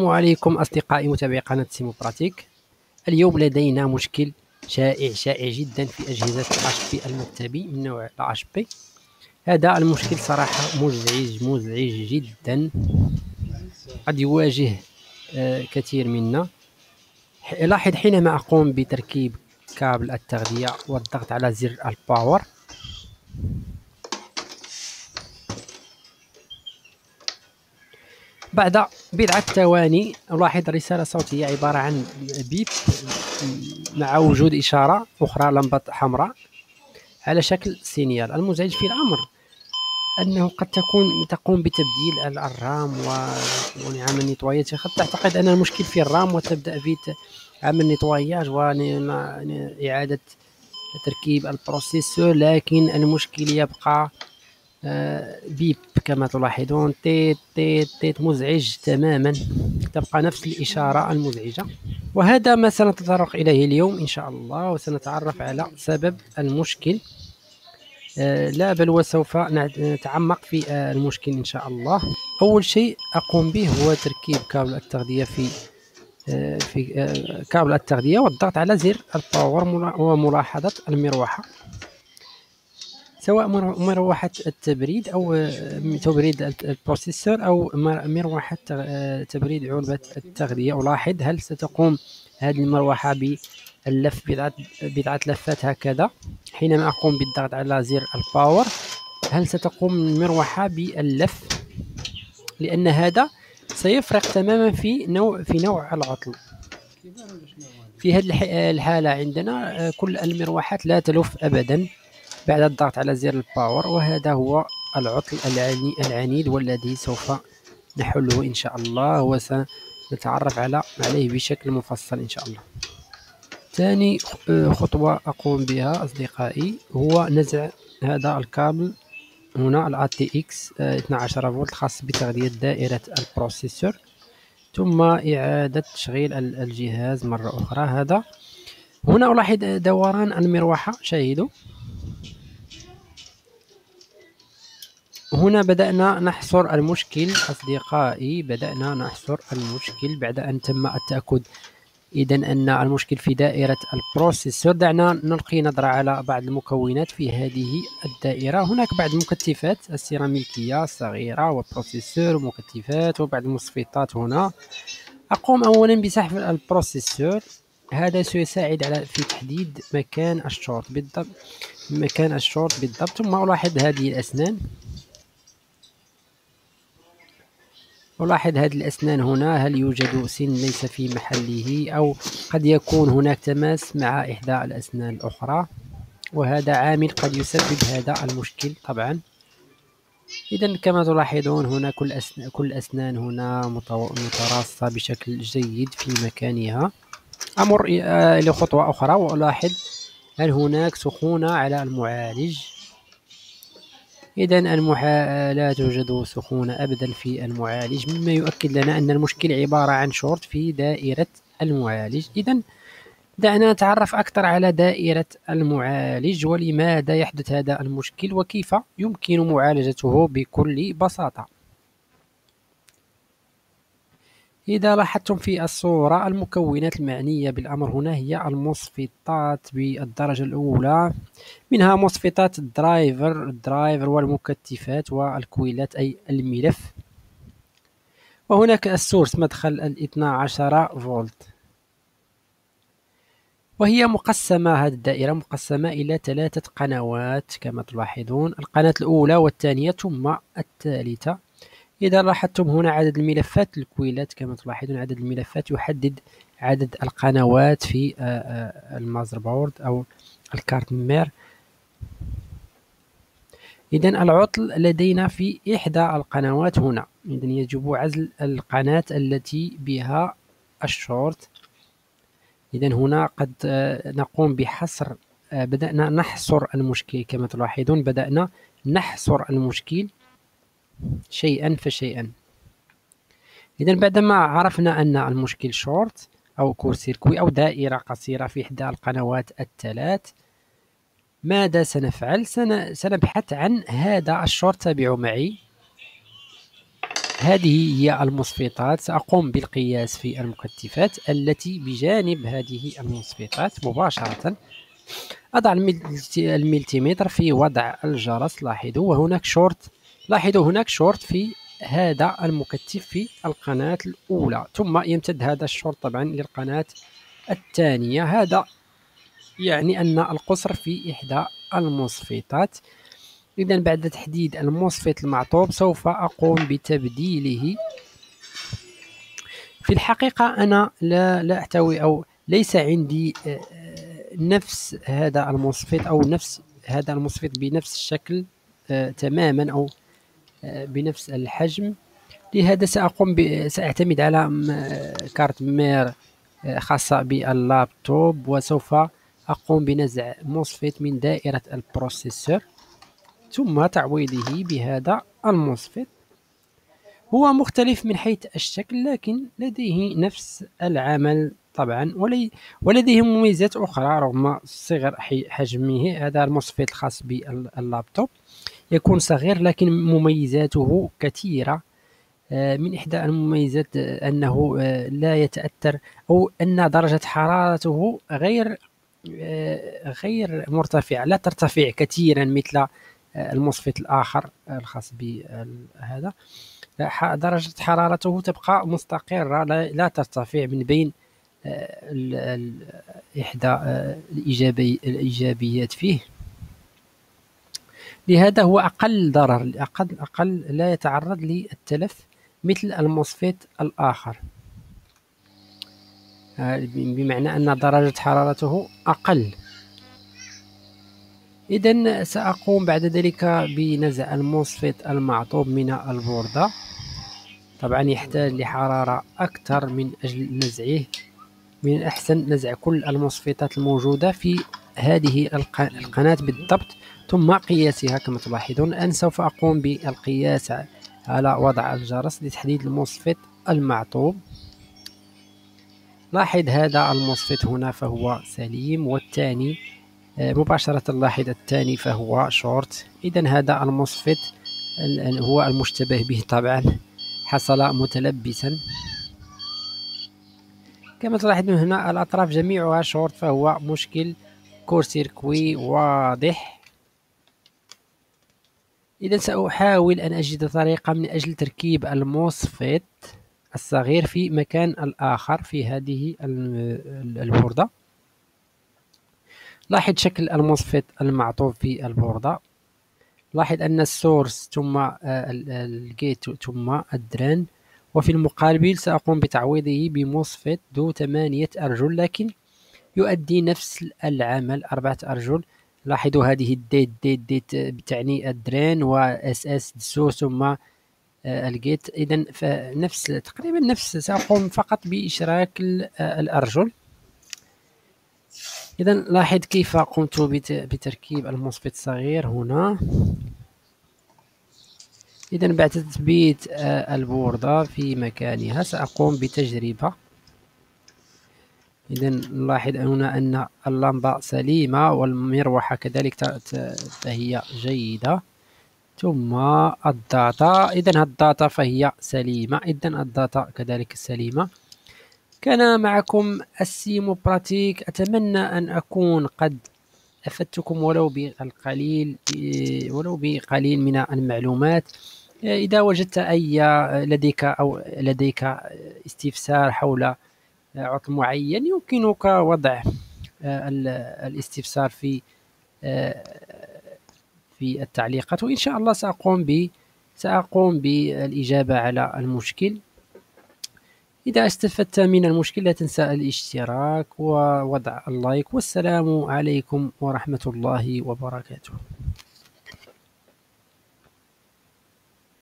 عليكم أصدقائي متابعي قناة سيموبراتيك. اليوم لدينا مشكل شائع جدا في أجهزة الHP المكتبي من نوع HP. هذا المشكل صراحة مزعج جدا، قد يواجه كثير منا. لاحظ حينما أقوم بتركيب كابل التغذية والضغط على زر الباور، بعد بضعة ثواني ألاحظ رسالة صوتية عبارة عن بيب مع وجود إشارة أخرى لمبة حمراء على شكل سينيال. المزعج في الأمر أنه قد تقوم بتبديل الرام ونعم النتوايات. قد تعتقد أن المشكل في الرام وتبدأ في عمل النتواياج وإعادة تركيب البروسيسور، لكن المشكل يبقى بيب كما تلاحظون، تيت تيت تيت، مزعج تماما، تبقى نفس الإشارة المزعجة. وهذا ما سنتطرق إليه اليوم إن شاء الله، وسنتعرف على سبب المشكل. لا بل وسوف نتعمق في المشكل إن شاء الله. أول شيء أقوم به هو تركيب كابل التغذية في كابل التغذية والضغط على زر الباور وملاحظة المروحة، سواء مروحة التبريد أو تبريد البروسيسور أو مروحة تبريد علبة التغذية. ألاحظ هل ستقوم هذه المروحة باللف بضعة لفات هكذا حينما أقوم بالضغط على زر الباور. هل ستقوم المروحة باللف؟ لأن هذا سيفرق تماما في نوع العطل. في هذه الحالة عندنا كل المروحات لا تلف أبدا بعد الضغط على زر الباور، وهذا هو العطل العنيد والذي سوف نحله إن شاء الله، وسنتعرف عليه بشكل مفصل إن شاء الله. ثاني خطوة أقوم بها أصدقائي هو نزع هذا الكابل هنا ال ATX 12 فولت خاص بتغذية دائرة البروسيسور، ثم إعادة تشغيل الجهاز مرة أخرى. هذا هنا ألاحظ دوران المروحة، شاهدوا هنا بدأنا نحصر المشكل أصدقائي، بدأنا نحصر المشكل بعد أن تم التأكد إذن أن المشكل في دائرة البروسيسور. دعنا نلقي نظرة على بعض المكونات في هذه الدائرة. هناك بعض المكثفات السيراميكية الصغيرة وبروسيسور ومكثفات وبعض المصفطات. هنا أقوم أولا بسحب البروسيسور، هذا سيساعد في تحديد مكان الشورت بالضبط. ثم ألاحظ هذه الأسنان، ألاحظ هذه الأسنان هنا، هل يوجد سن ليس في محله أو قد يكون هناك تماس مع إحدى الأسنان الأخرى، وهذا عامل قد يسبب هذا المشكل طبعا. إذن كما تلاحظون هنا كل أسنان هنا متراصة بشكل جيد في مكانها. أمر إلى خطوة أخرى وألاحظ هل هناك سخونة على المعالج. إذن لا توجد سخونة أبدا في المعالج، مما يؤكد لنا أن المشكل عبارة عن شورت في دائرة المعالج. إذن دعنا نتعرف أكثر على دائرة المعالج ولماذا يحدث هذا المشكل وكيف يمكن معالجته بكل بساطة. إذا لاحظتم في الصورة المكونات المعنية بالأمر هنا هي المصفطات بالدرجة الأولى، منها مصفطات الدرايفر والمكثفات والكويلات أي الملف، وهناك السورس مدخل 12 فولت. وهي مقسمة، هذه الدائرة مقسمة إلى 3 قنوات كما تلاحظون، القناة الأولى والثانية ثم الثالثة. إذا لاحظتم هنا عدد الملفات الكويلات كما تلاحظون، عدد الملفات يحدد عدد القنوات في المازربورد أو الكارت مير. إذن العطل لدينا في إحدى القنوات هنا، إذن يجب عزل القناة التي بها الشورت. إذن هنا قد نقوم بحصر، بدأنا نحصر المشكل كما تلاحظون، بدأنا نحصر المشكل شيئا فشيئا. إذن بعدما عرفنا أن المشكل شورت أو كور سيركوي أو دائرة قصيرة في إحدى القنوات الثلاث، ماذا سنفعل؟ سنبحث عن هذا الشورت. تابعوا معي، هذه هي المصفطات. سأقوم بالقياس في المكثفات التي بجانب هذه المصفطات مباشرة. أضع الملتيمتر في وضع الجرس. لاحظوا هناك شورت في هذا المكثف في القناة الأولى، ثم يمتد هذا الشورت طبعا للقناة الثانية. هذا يعني أن القصر في إحدى المصفطات. إذا بعد تحديد المصفط المعطوب سوف أقوم بتبديله. في الحقيقة أنا لا أحتوي أو ليس عندي نفس هذا المصفط أو نفس هذا المصفط بنفس الشكل تماما أو بنفس الحجم. لهذا سأعتمد على كارت مير خاصة باللابتوب، وسوف أقوم بنزع مصفط من دائرة البروسيسور ثم تعويضه بهذا المصفط. هو مختلف من حيث الشكل لكن لديه نفس العمل طبعا، ولديه مميزات أخرى رغم صغر حجمه. هذا المصفط الخاص باللابتوب يكون صغير لكن مميزاته كثيرة. من إحدى المميزات أنه لا يتأثر أو أن درجة حرارته غير مرتفعة، لا ترتفع كثيرا مثل المصفط الآخر الخاص بهذا. درجة حرارته تبقى مستقرة، لا ترتفع من بين إحدى الإيجابيات فيه. لهذا هو أقل ضرر، أقل لا يتعرض للتلف مثل المصفط الآخر، بمعنى أن درجة حرارته أقل. إذن سأقوم بعد ذلك بنزع المصفط المعطوب من البوردة. طبعا يحتاج لحرارة أكثر من أجل نزعه. من الأحسن نزع كل المصفطات الموجودة في هذه القناة بالضبط ثم قياسها. كما تلاحظون الآن سوف أقوم بالقياس على وضع الجرس لتحديد المصفط المعطوب. لاحظ هذا المصفط هنا فهو سليم، والثاني مباشرة لاحظ الثاني فهو شورت. إذا هذا المصفط هو المشتبه به طبعا حصل متلبسا. كما تلاحظون هنا الأطراف جميعها شورت، فهو مشكل كور سيركوي واضح. إذا سأحاول أن أجد طريقة من أجل تركيب المصفط الصغير في مكان الآخر في هذه البوردة. لاحظ شكل المصفط المعطوب في البوردة. لاحظ أن السورس ثم الجيت ثم الدرين، وفي المقابل سأقوم بتعويضه بمصفط ذو 8 أرجل لكن يؤدي نفس العمل 4 أرجل. لاحظوا هذه الديت بتعني الدرين، واس اس دسو ثم الجيت. إذا فنفس تقريبا نفس، سأقوم فقط بإشراك الأرجل. إذا لاحظ كيف قمت بتركيب المصفط الصغير هنا. إذا بعد تثبيت البوردة في مكانها سأقوم بتجربة. إذا نلاحظ هنا أن اللمبة سليمة والمروحة كذلك فهي جيدة. ثم الداتا، إذا الداتا فهي سليمة، إذا الداتا كذلك سليمة. كان معكم السيمو براتيك. أتمنى أن أكون قد أفدتكم ولو بقليل من المعلومات. إذا وجدت لديك استفسار حول عطل معين يمكنك وضع الاستفسار في التعليقات، وإن شاء الله سأقوم بالإجابة على المشكل. إذا استفدت من المشكل لا تنسى الاشتراك ووضع اللايك. والسلام عليكم ورحمة الله وبركاته.